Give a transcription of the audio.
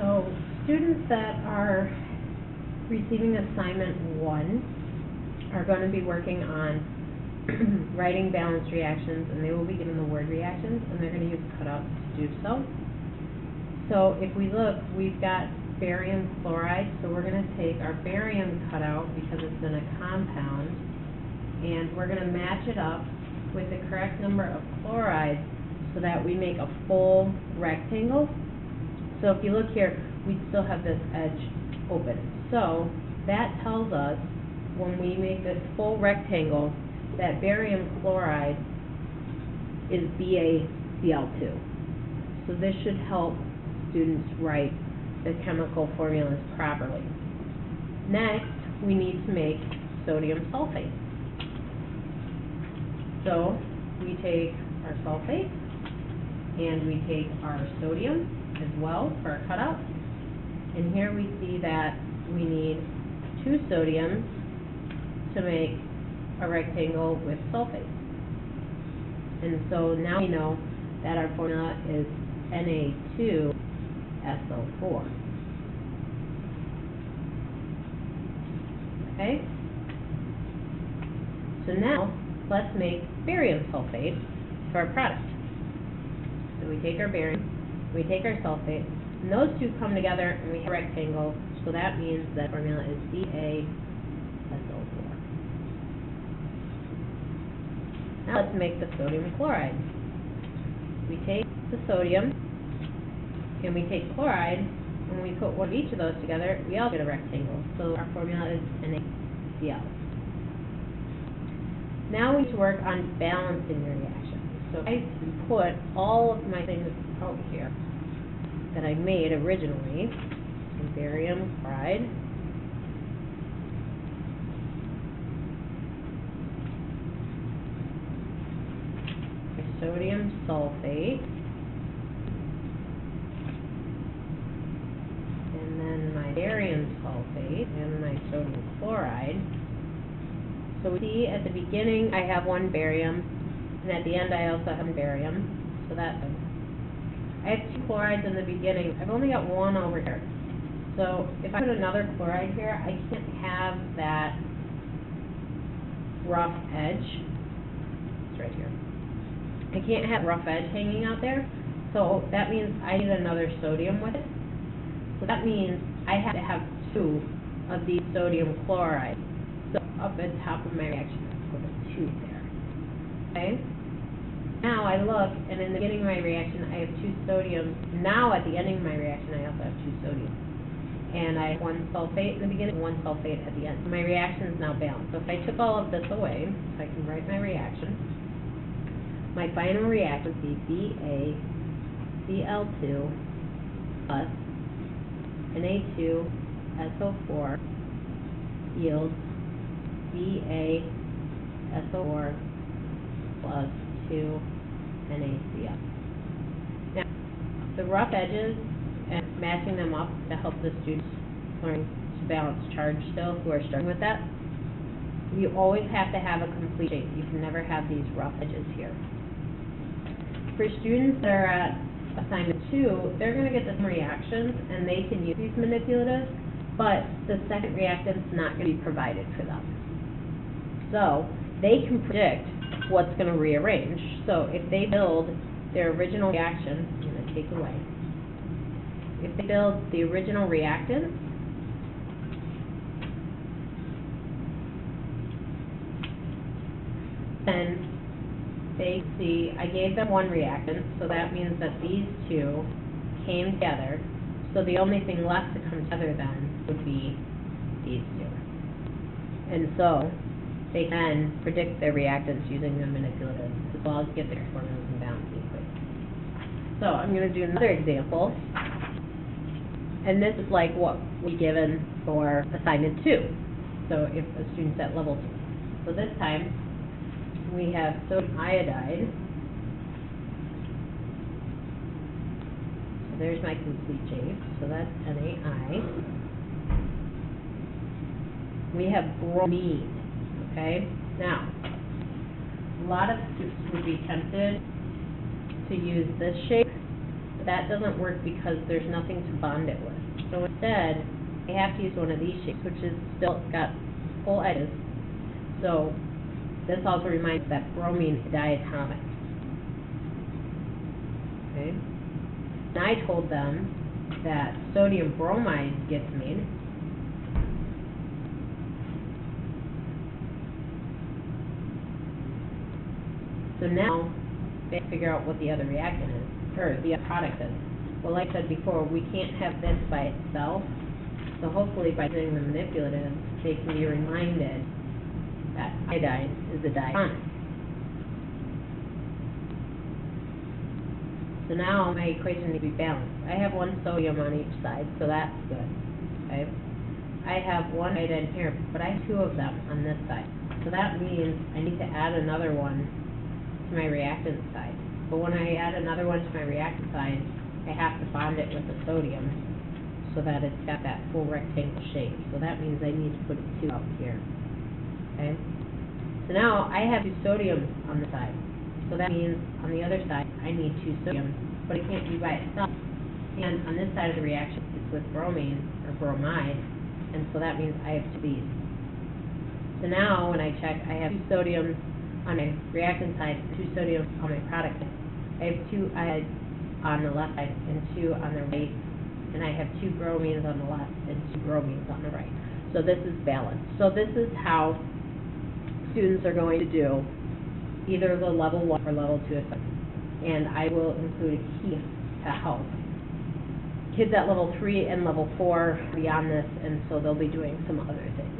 So students that are receiving assignment 1 are going to be working on writing balanced reactions, and they will be given the word reactions, and they're going to use cutouts to do so. So if we look, we've got barium chloride, so we're going to take our barium cutout because it's in a compound, and we're going to match it up with the correct number of chlorides so that we make a full rectangle. So if you look here, we still have this edge open. So that tells us when we make this full rectangle that barium chloride is BaCl2. So this should help students write the chemical formulas properly. Next, we need to make sodium sulfate. So we take our sulfate and we take our sodium as well for our cutout. And here we see that we need 2 sodiums to make a rectangle with sulfate. And so now we know that our formula is Na2SO4. Okay? So now, let's make barium sulfate for our product. So we take our barium, we take our sulfate, and those two come together and we have a rectangle, so that means that formula is BaSO4. Now let's make the sodium chloride. We take the sodium and we take chloride, and when we put one of each of those together, we all get a rectangle. So our formula is NaCl. Now we need to work on balancing the reaction. So I put all of my things out here that I made originally. So barium chloride, sodium sulfate, and then my barium sulfate and my sodium chloride. So we see at the beginning I have 1 barium, and at the end I also have 1 barium. So that's good. I have 2 chlorides in the beginning. I've only got 1 over here. So if I put another chloride here, I can't have that rough edge. It's right here. I can't have rough edge hanging out there. So that means I need another sodium with it. So that means I have to have 2 of these sodium chlorides. So up at the top of my reaction, I'll put a 2 there. Okay? Now I look, and in the beginning of my reaction, I have 2 sodiums. Now at the ending of my reaction, I also have 2 sodiums. And I have 1 sulfate in the beginning, 1 sulfate at the end. So my reaction is now balanced. So if I took all of this away, so I can write my reaction, my final reaction would be BaCl2 plus Na2SO4 yields BaSO4 plus 2 NaCl. Now, the rough edges and matching them up to help the students learn to balance charge still who are struggling with that, you always have to have a complete shape. You can never have these rough edges here. For students that are at assignment 2, they're going to get the same reactions and they can use these manipulatives, but the second reactant's not going to be provided for them. So they can predict what's going to rearrange. So if they build their original reaction, I'm going to take away. If they build the original reactant, then they see I gave them 1 reactant, so that means that these 2 came together. So the only thing left to come together then would be these 2. And so they can predict their reactants using the manipulatives, as well as get their formulas and balancing equations. So I'm going to do another example. And this is like what we given for assignment 2. So if a student's at level 2. So this time we have sodium iodide. So there's my complete shape. So that's NaI. We have bromine. Okay? Now, a lot of students would be tempted to use this shape that doesn't work because there's nothing to bond it with. So instead, I have to use one of these shapes, which is still got full edges. So this also reminds that bromine is diatomic. Okay? And I told them that sodium bromide gets made so now they figure out what the other reactant is, or the other product is. Well, like I said before, we can't have this by itself, so hopefully by doing the manipulative, they can be reminded that iodine is a diatonic. So now my equation needs to be balanced. I have one sodium on each side, so that's good. Okay? I have one iodine here, but I have two of them on this side. So that means I need to add another one to my reactant side. But when I add another one to my reactant side, I have to bond it with the sodium so that it's got that full rectangle shape. So that means I need to put 2 out here. Okay? So now I have 2 sodiums on the side. So that means on the other side I need 2 sodiums, but it can't be by itself. And on this side of the reaction it's with bromine or bromide, and so that means I have 2 of these. So now when I check, I have 2 sodiums on my reactant side, 2 sodiums on my product side. I have 2 iodides on the left side and 2 on the right, and I have 2 bromines on the left and 2 bromines on the right. So this is balanced. So this is how students are going to do either the level 1 or level 2 assessment. And I will include a key to help. Kids at level 3 and level 4 beyond this, and so they'll be doing some other things.